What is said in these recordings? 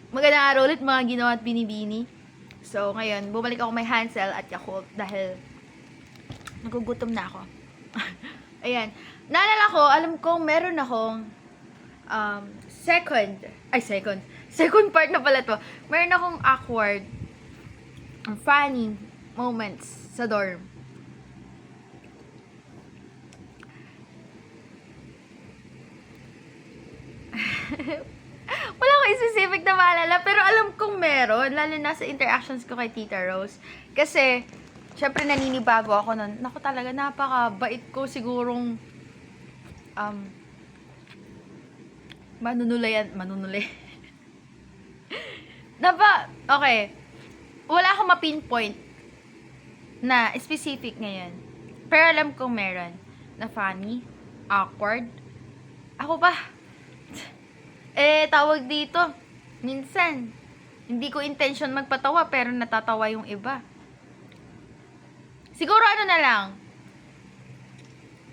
Magandang araw ulit mga ginawa at binibini. So, ngayon, bumalik ako may Hansel at Yakult dahil nagugutom na ako. Ayan. Naalala ko, alam kong meron akong second part na pala to. Meron akong awkward, funny moments sa dorm. Wala ko specific na maalala, pero alam kong meron, lalo na sa interactions ko kay Tita Rose. Kasi, syempre naninibago ako nun. Naku talaga, napakabait ko sigurong, manunulay. Okay. Wala akong ma-pinpoint na specific ngayon. Pero alam kong meron na funny, awkward. Ako ba? Tawag dito, minsan, hindi ko intention magpatawa, pero natatawa yung iba. Siguro ano na lang,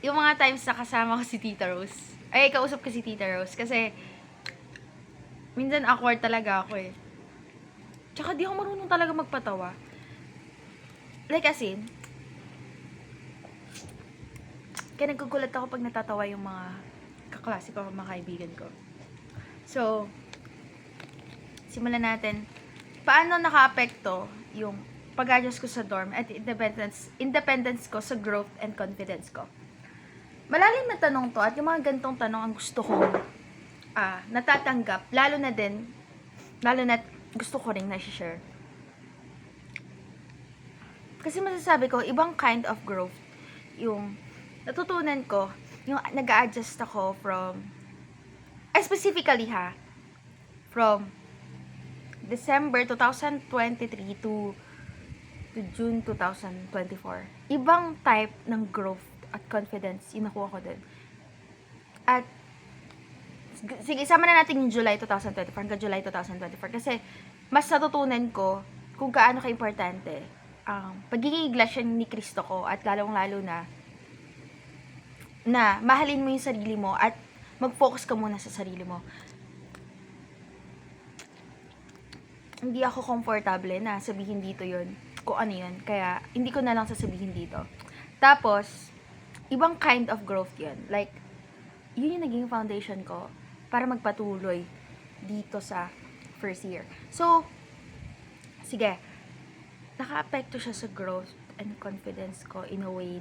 yung mga times na kasama ko si Tita Rose. Kausap ko si Tita Rose. Kasi, minsan awkward talaga ako eh. Tsaka di ako marunong talaga magpatawa. Like as in, kaya nagkugulat ako pag natatawa yung mga kaklase ko, mga kaibigan ko. So, simulan natin. Paano naka-apekto yung pag-adjust ko sa dorm at independence ko sa growth and confidence ko? Malalim na tanong to at yung mga gantong tanong ang gusto kong natatanggap. Lalo na gusto ko rin na-share. Kasi masasabi ko, ibang kind of growth yung natutunan ko, yung nag-a-adjust ako specifically from December 2023 to June 2024. Ibang type ng growth at confidence yung nakuha ko dun. At sige, isama na natin yung July 2024 hanggang July 2024 kasi mas natutunan ko kung gaano ka-importante ang pagiging iglesia ni Kristo ko at lalong-lalo na mahalin mo yung sarili mo at mag-focus ka muna sa sarili mo. Hindi ako komportable na sabihin dito yun, kung ano yun. Kaya, hindi ko na lang sasabihin dito. Tapos, ibang kind of growth yun. Like, yun yung naging foundation ko para magpatuloy dito sa first year. So, sige, naka-apekto siya sa growth and confidence ko in a way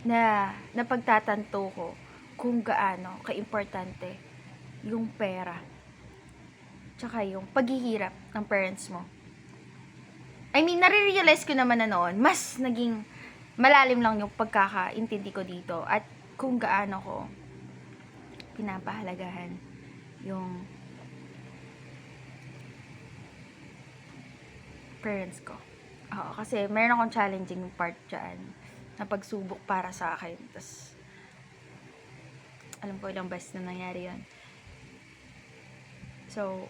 na napagtatanto ko kung gaano ka-importante yung pera tsaka yung paghihirap ng parents mo. I mean, nare-realize ko naman na noon, mas naging malalim lang yung pagkakaintindi ko dito at kung gaano ko pinapahalagahan yung parents ko. Oo, kasi meron akong challenging part dyan na pagsubok para sa akin. Tapos, alam ko ilang beses na nangyari yun. So,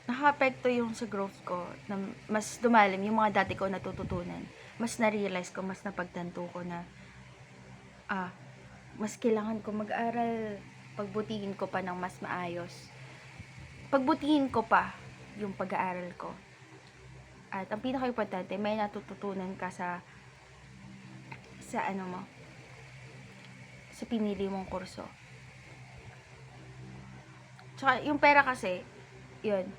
naka-apekto yung sa growth ko na mas dumalim yung mga dati ko natututunan. Mas na-realize ko, mas napagtanto ko na mas kailangan ko mag-aral, pagbutihin ko pa ng mas maayos. Pagbutihin ko pa yung pag-aaral ko. At ang pinaka-importante, may natututunan ka sa ano mo, sa pinili mong kurso. Tsaka, yung pera kasi, yun,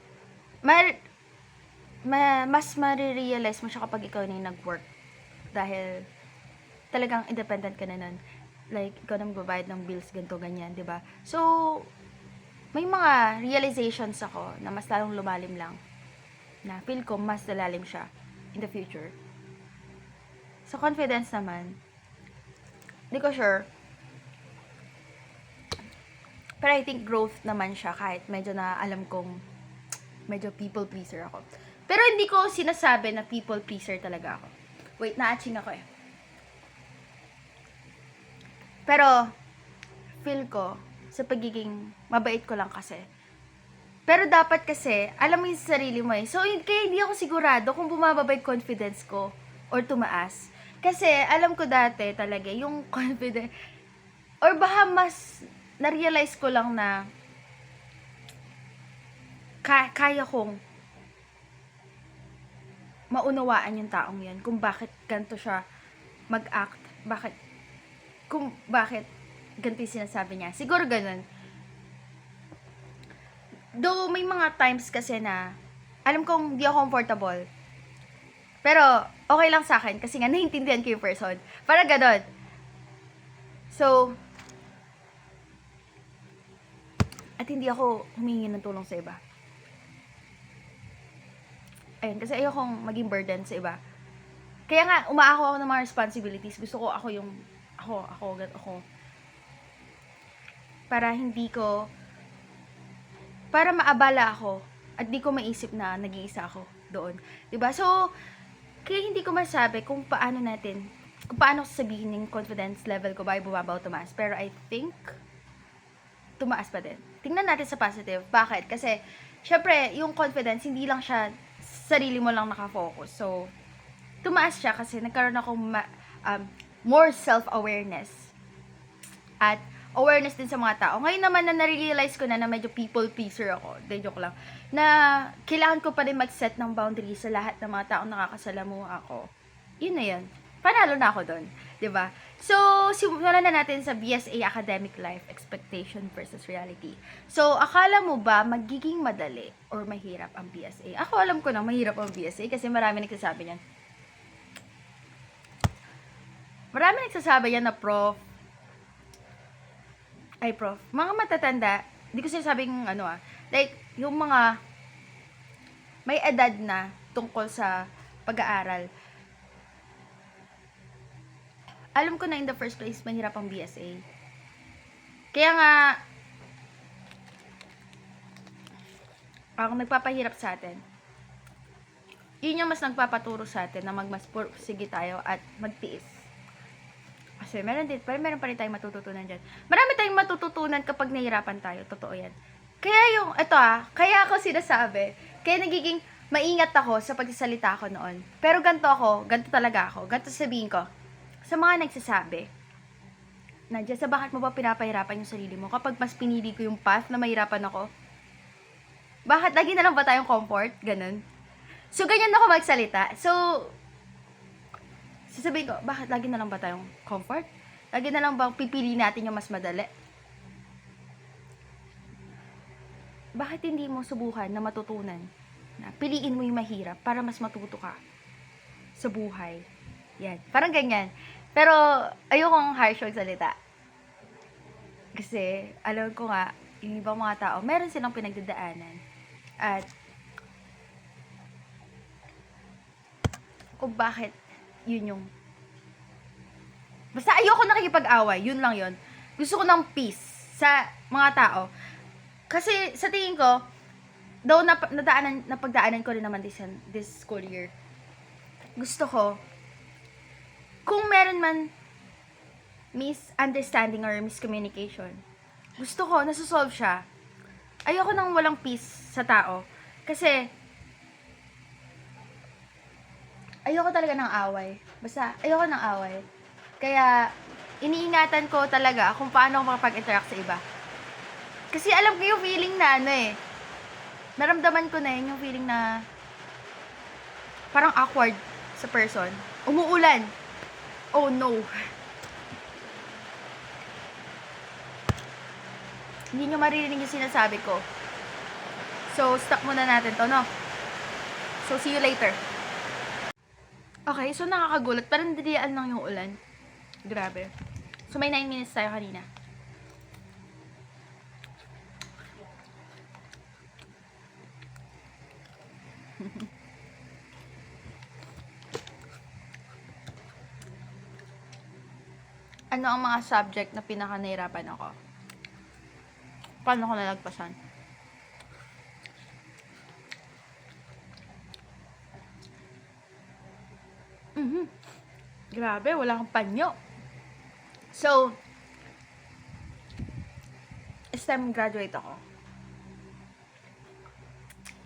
mas marirealize mo siya kapag ikaw na yung nag-work. Dahil, talagang independent ka na nun. Like, ikaw na magbabayad ng bills, ganito, ganyan, di ba? So, may mga realizations ako na mas lalong lumalim lang. Na feel ko mas lalalim siya in the future. Sa confidence naman, di ko sure. Pero I think growth naman siya kahit medyo na alam kong medyo people pleaser ako. Pero hindi ko sinasabi na people pleaser talaga ako. Wait, na-atching ako eh. Pero, feel ko, sa pagiging mabait ko lang kasi. Pero dapat kasi, alam mo yung sarili mo eh. So, kaya hindi ako sigurado kung bumababa yung confidence ko or tumaas. Kasi, alam ko dati talaga, yung confidence, Or baka mas na-realize ko lang na kaya kong maunawaan yung taong yan kung bakit ganito siya mag-act, bakit ganito yung sinasabi niya. Siguro ganun. Though may mga times kasi na alam kong hindi ako comfortable, pero okay lang sa akin kasi nga naiintindihan ko yung person. Parang ganun. So, at hindi ako humingi ng tulong sa iba. Ayun, kasi ayokong maging burden sa iba. Kaya nga, umaako ako ng mga responsibilities. Gusto ko ako yung, ako. Para hindi ko, para maabala ako at di ko maisip na nag-iisa ako doon. Diba? So, kaya hindi ko masabi kung paano sasabihin yung confidence level ko ba ay bumaba o tumaas. Pero I think, tumaas pa din. Tingnan natin sa positive. Bakit? Kasi, syempre, yung confidence, hindi lang siya sarili mo lang nakafocus. So, tumaas siya kasi nagkaroon akong more self-awareness. At awareness din sa mga tao. Ngayon naman na na-realize ko na medyo people pleaser ako. De joke lang. Na kailangan ko pa rin mag-set ng boundaries sa lahat ng mga taong nakakasalamuha ako. Yun na yun. Panalo na ako doon. 'Di ba? So, simulan na natin sa BSA Academic Life Expectation versus Reality. So, akala mo ba magiging madali or mahirap ang BSA? Ako alam ko na mahirap ang BSA kasi marami nagsasabi niyan. Marami nagsasabi yan na prof, mga matatanda, hindi ko sinasabing like, yung mga may edad na tungkol sa pag-aaral. Alam ko na in the first place, mahirap ang BSA. Kaya nga, ang nagpapahirap sa atin, yun yung mas nagpapaturo sa atin na sige tayo at magtiis. Kasi meron pa rin tayong matututunan dyan. Marami tayong matututunan kapag nahihirapan tayo. Totoo yan. Kaya kaya ako sinasabi, kaya nagiging maingat ako sa pagsasalita ko noon. Pero ganito talaga ako. Ganito sabihin ko. Sa mga nagsasabi, na dyan sa bakit mo ba pinapahirapan yung sarili mo kapag mas pinili ko yung path na mahirapan ako? Bakit lagi na lang ba tayong comfort? Ganun. So, ganyan ako magsalita. So, sasabihin ko, bakit lagi na lang ba tayong comfort? Lagi na lang ba pipili natin yung mas madali? Bakit hindi mo subukan na matutunan na piliin mo yung mahirap para mas matuto ka sa buhay? Yan. Parang ganyan. Pero, ayokong harsh magsalita. Kasi, alam ko nga, yung ibang mga tao, meron silang pinagdadaanan. At, kung bakit yun yung basta ayoko nakikipag-away, yun lang yun. Gusto ko ng peace sa mga tao. Kasi sa tingin ko, though napagdaanan ko rin naman this school year, gusto ko, kung meron man misunderstanding or miscommunication, gusto ko, nasusolve siya. Ayoko nang walang peace sa tao. Kasi, ayoko talaga ng away. Basta, ayoko ng away. Kaya, iniingatan ko talaga kung paano ako makapag-interact sa iba. Kasi alam ko yung feeling na naramdaman ko na yun, yung feeling na parang awkward sa person. Umuulan. Oh no. Hindi nyo maririnig yung sinasabi ko. So, stop muna natin to, no? So, see you later. Okay, so nakakagulat. Parang dilian lang yung ulan. Grabe. So, may 9 minutes tayo kanina. Ano ang mga subject na pinaka-nahirapan ako? Paano ko nalagpasan? Grabe, wala kang panyo. So, STEM graduate ako.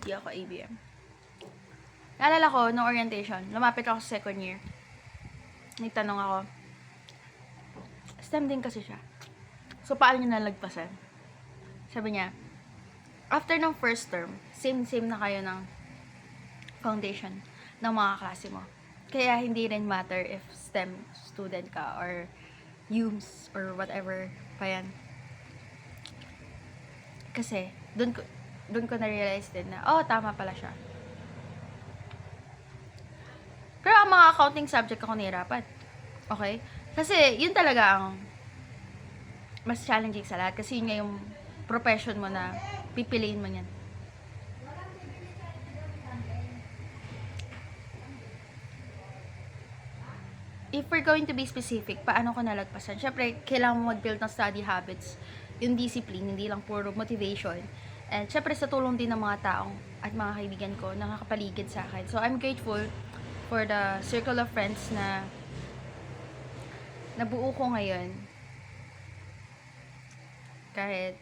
Hindi ako ABM. Naalala ko, no orientation, lumapit ako sa second year. Nagtanong ako, STEM din kasi siya. So, paano niya nalagpasan? Sabi niya, after ng first term, same na kayo ng foundation ng mga klase mo. Kaya hindi rin matter if STEM student ka or UMS or whatever pa yan. Kasi, dun ko na-realize din na, tama pala siya. Pero ang mga accounting subject ako nahirapan. Okay? Kasi, yun talaga ang mas challenging sa lahat. Kasi yun nga yung profession mo na pipiliin mo yan. If we're going to be specific, paano ko nalagpasan? Syempre, kailangan mo mag-build ng study habits, yung discipline, hindi lang puro motivation. And syempre, sa tulong din ng mga taong at mga kaibigan ko na nakapaligid sa akin. So, I'm grateful for the circle of friends na nabuo ko ngayon. Kahit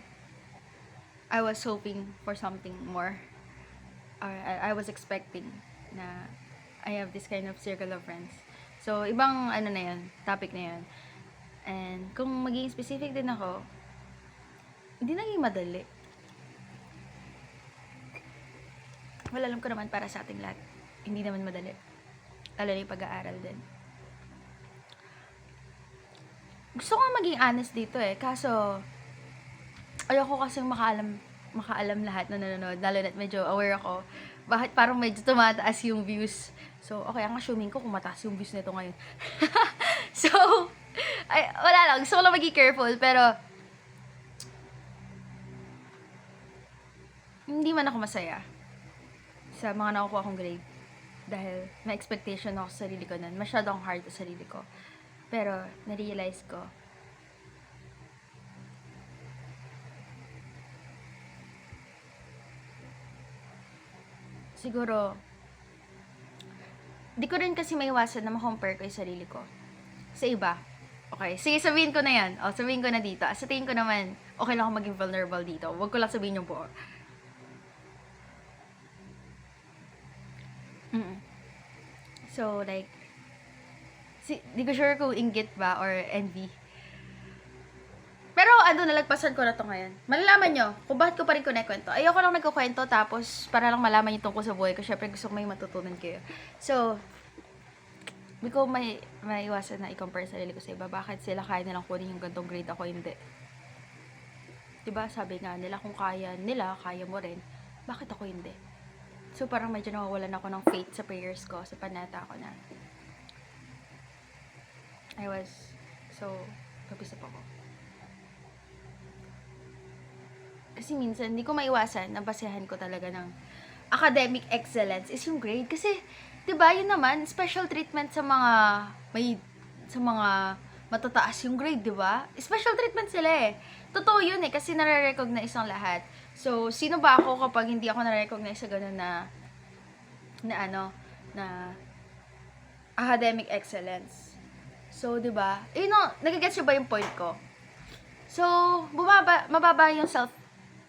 I was hoping for something more. Or I was expecting na I have this kind of circle of friends. So, ibang ano na yun, topic na yun. And kung maging specific din ako, hindi naging madali. Well, alam ko naman para sa ating lahat, hindi naman madali. Lalo na yung pag-aaral din. Gusto ko maging honest dito kaso ayoko kasing makaalam lahat na nanonood, lalo na medyo aware ako. Bakit parang medyo tumataas yung views. So, okay, ang assuming ko kung mataas yung views nito ngayon. So, wala lang. Gusto ko lang maging careful, pero hindi man ako masaya sa mga nakukuha kong grade. Dahil may expectation ako sa sarili ko nun. Masyadong hard sa sarili ko. Pero, na-realize ko, siguro, di ko rin kasi maiwasan na ma-compare ko yung sarili ko sa iba. Okay, sige, sabihin ko na yan. Sabihin ko na dito. Sa tingin ko naman, okay lang ako maging vulnerable dito. Huwag ko lang sabihin yung buo. So, like, di ko sure kung inggit ba or envy. Pero, nalagpasan ko na to ngayon. Malalaman nyo kung bakit ko pa rin kunikwento. Ayoko lang nagkukwento tapos para lang malaman yung tungkol sa buhay ko. Syempre, gusto ko may matutunan kayo. So, hindi ko maiwasan na i-compare sarili ko sa iba. Bakit sila kaya nilang kunin yung gantong grade, ako hindi? Diba, sabi nga nila, kung kaya nila, kaya mo rin. Bakit ako hindi? So, parang medyo nawawalan ako ng faith sa prayers ko, sa panata ko na I was so pag-isip ako. Kasi minsan, hindi ko maiwasan na basehan ko talaga ng academic excellence is yung grade. Kasi, diba, yun naman, special treatment sa mga matataas yung grade, diba? Special treatment sila Totoo yun kasi nare-recognize ang lahat. So, sino ba ako kapag hindi ako nare-recognize sa ganun na academic excellence? So, diba? Nagigets nyo ba yung point ko? So, mababa yung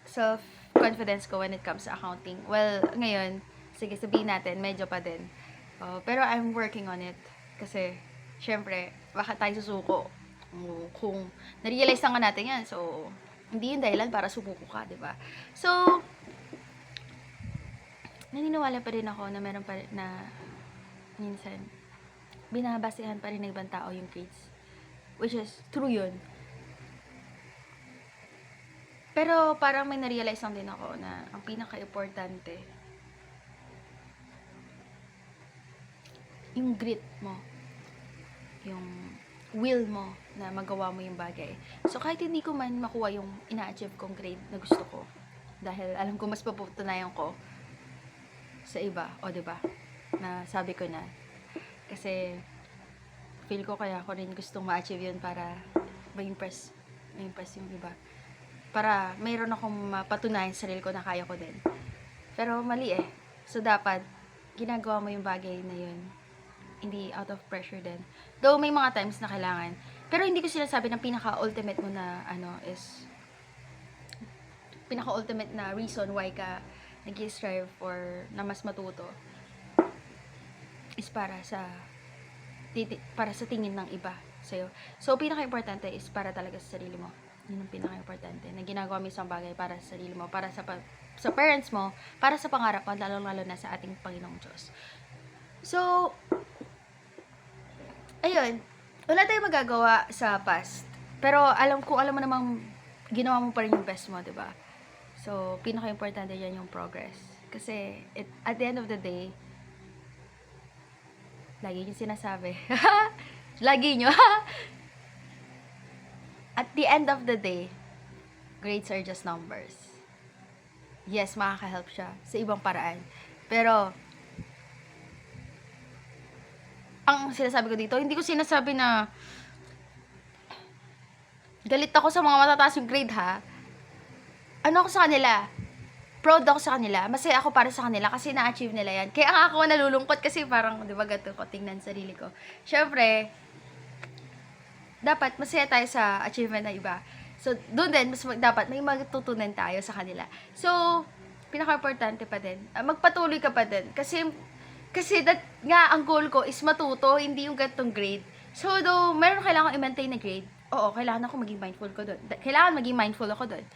self-confidence ko when it comes to accounting. Well, ngayon, sige, sabihin natin, medyo pa din. Pero I'm working on it. Kasi, syempre, baka tayo susuko. Kung na-realize na nga natin yan, so, hindi yung dahilan para sumuko ka, diba? So, naniniwala pa rin ako na meron pa rin na minsan, binabasehan pa rin ng ibang tao yung grades. Which is, true yun. Pero parang may na-realize lang din ako na ang pinaka-importante, yung grit mo. Yung will mo na magawa mo yung bagay. So, kahit hindi ko man makuha yung ina-achieve kong grade na gusto ko, dahil alam ko mas paputunayan ko sa iba, diba? Na sabi ko na. Kasi, feel ko kaya ako rin gustong ma-achieve yun para ma-impress yung iba. Para mayroon akong mapatunayan sa sarili ko na kaya ko din. Pero mali So, dapat, ginagawa mo yung bagay na yun. Hindi out of pressure din. Though, may mga times na kailangan. Pero hindi ko sinasabi na pinaka-ultimate mo na, is pinaka-ultimate na reason why ka nag-strive for na mas matuto is para sa tingin ng iba sa'yo. So, pinaka-importante is para talaga sa sarili mo. Yun ang pinaka-importante. Na ginagawa mo isang bagay para sa sarili mo, para sa sa parents mo, para sa pangarap mo, lalo-lalo na sa ating Panginoong Diyos. So, ayun. Wala tayong magagawa sa past. Pero alam mo namang ginawa mo pa rin yung best mo, 'di ba? So, pinaka-importante yan yung progress. Kasi, at the end of the day, lagi nyo sinasabi. Lagi nyo. At the end of the day, grades are just numbers. Yes, makaka-help siya sa ibang paraan. Pero, ang sinasabi ko dito, hindi ko sinasabi na galit ako sa mga matataas yung grade, ha? Ano ako sa kanila? Proud ako sa kanila. Masaya ako para sa kanila kasi na-achieve nila yan. Kaya nga ako nalulungkot kasi parang, di ba, gato ko tingnan sarili ko. Syempre, dapat masaya tayo sa achievement ng iba. So, doon din, dapat may matutunan tayo sa kanila. So, pinaka-importante pa din, magpatuloy ka pa din. Kasi nga, ang goal ko is matuto, hindi yung gantong grade. So, though, meron kailangan i-maintain na grade, oo, kailangan ako maging mindful ko doon. Kailangan maging mindful ako doon.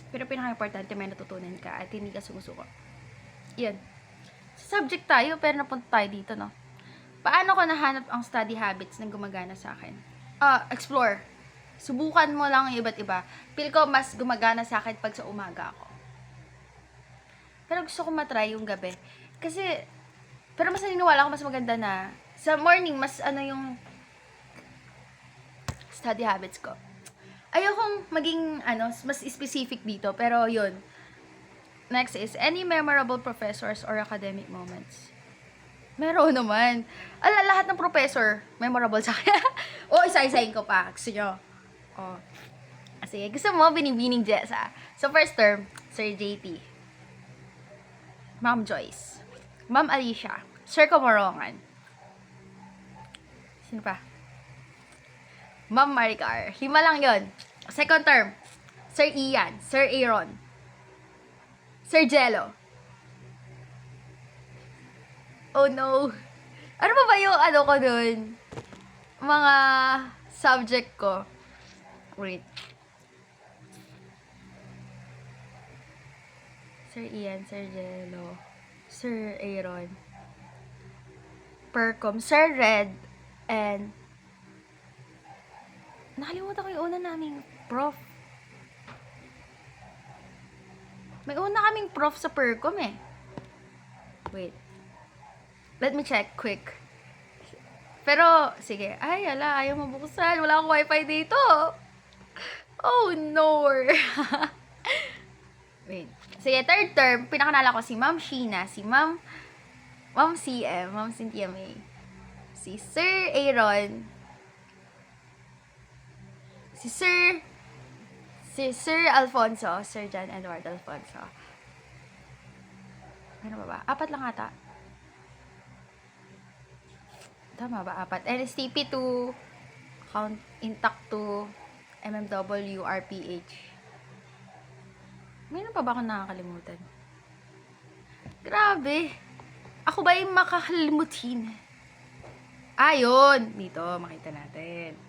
Pero pinaka-importante, may natutunan ka at hindi ka sumusuko. Yan. Sa subject tayo, pero napunta tayo dito, no? Paano ko nahanap ang study habits na gumagana sa akin? Explore. Subukan mo lang yung iba't iba. Feel ko mas gumagana sa akin pag sa umaga ako. Pero gusto ko matry yung gabi. Kasi, pero mas naniniwala ako mas maganda na sa morning, mas yung study habits ko. Ayokong maging, mas specific dito, pero yun. Next is, any memorable professors or academic moments? Meron naman. Lahat ng professor, memorable sa akin. Isa-isahin ko pa. Gusto nyo? Sige, gusto mo, binibining Jess, ha? So, first term, Sir JT. Ma'am Joyce. Ma'am Alicia. Sir Comorongan. Sino pa? Ma'am Maricar. 5 lang yon. Second term, Sir Ian, Sir Aaron, Sir Jello. Oh no. Ano ba yung ko dun? Mga subject ko. Wait. Sir Ian, Sir Jello, Sir Aaron, Percom, Sir Red, and nakalimutan ko yung una naming prof. May una kaming prof sa Percom eh. Wait. Let me check quick. Pero, sige. Ay, ayaw mabuksan. Wala akong wifi dito. Oh, no. Wait. Sige, third term, pinakanala ko si Ma'am Sheena, si Ma'am CM, Ma'am Cynthia May, si Sir Aaron, si Sir Alfonso, Sir John Edward Alfonso. Ano ba? 4 lang ata. Tama ba? 4. NSTP 2, Count Intact 2, MMW, RPH. Mayroon pa ba akong nakakalimutan? Grabe. Ako ba yung makakalimutin? Yun. Dito, makita natin.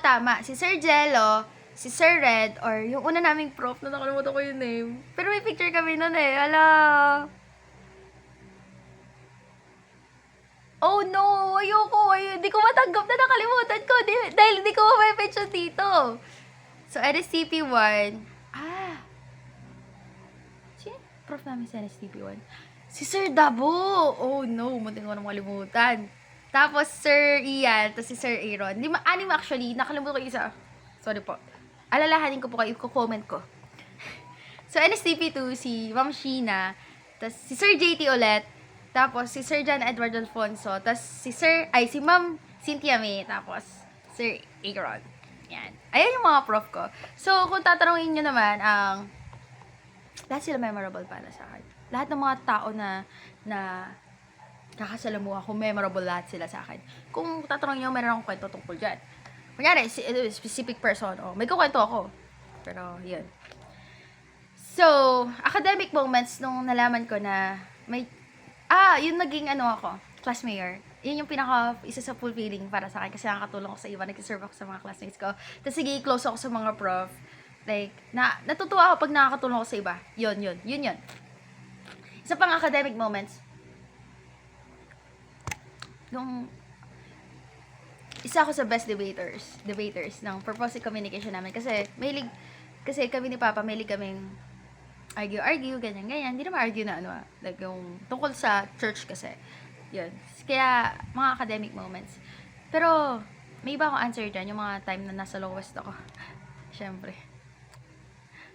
Tama. Si Sir Jello, si Sir Red, or yung una naming prof, na nakalimutan ko yung name. Pero may picture kami nun eh. Ala. Oh no! Ayoko. Hindi ko matanggap na nakalimutan ko. Dahil hindi ko may picture dito. So, NSTP 1. Sino? Prof namin sa NSTP 1. Si Sir Dabo. Oh no. Munting ko na makalimutan. Tapos, Sir Ian, tapos si Sir Aaron. 6 actually, nakalimutan ko isa. Sorry po. Alalahanin ko po kayo, i-comment ko. So, NSTP 2, si Ma'am Sheena, tapos si Sir JT ulit, tapos si Sir John Edward Alfonso, tapos si Ma'am Cynthia May, tapos Sir Aaron. Yan. Ayan yung mga prof ko. So, kung tatanungin nyo naman, lahat sila memorable para sa akin. Lahat ng mga tao na kakasalamuha ko, memorable lahat sila sa akin. Kung tatanungin nyo, meron akong kwento tungkol dyan. Kunyari, specific person, may kukwento ako. Pero, yun. So, academic moments nung nalaman ko na may, yun naging ako, class mayor. yun yung isa sa fulfilling para sa akin kasi nakakatulong ako sa iba, nag-serve ako sa mga classmates ko. Tapos sige, close ako sa mga prof. Like, natutuwa ako pag nakakatulong ako sa iba. Yun. Isa pang academic moments, nung isa ako sa best debaters ng purposive communication namin kasi kami ni Papa, mahilig kaming argue, ganyan. Hindi naman argue na like yung tungkol sa church kasi. Yun. Kaya, mga academic moments. Pero, may iba akong answer dyan, yung mga time na nasa lowest ako. Siyempre.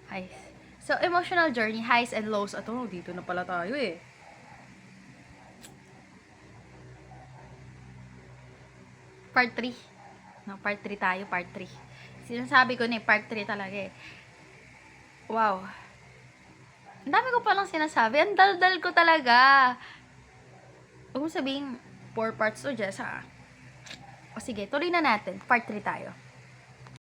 Highs. So, emotional journey, highs and lows. Ato, dito na pala tayo eh. Part 3. No, part 3 tayo, part 3. Sinasabi ko na part 3 talaga eh. Wow. Ang dami ko palang sinasabi. Ang daldal ko talaga. Huwag mo sabihin 4 parts to, Jess, ha? O sige, tuloy na natin. Part 3 tayo.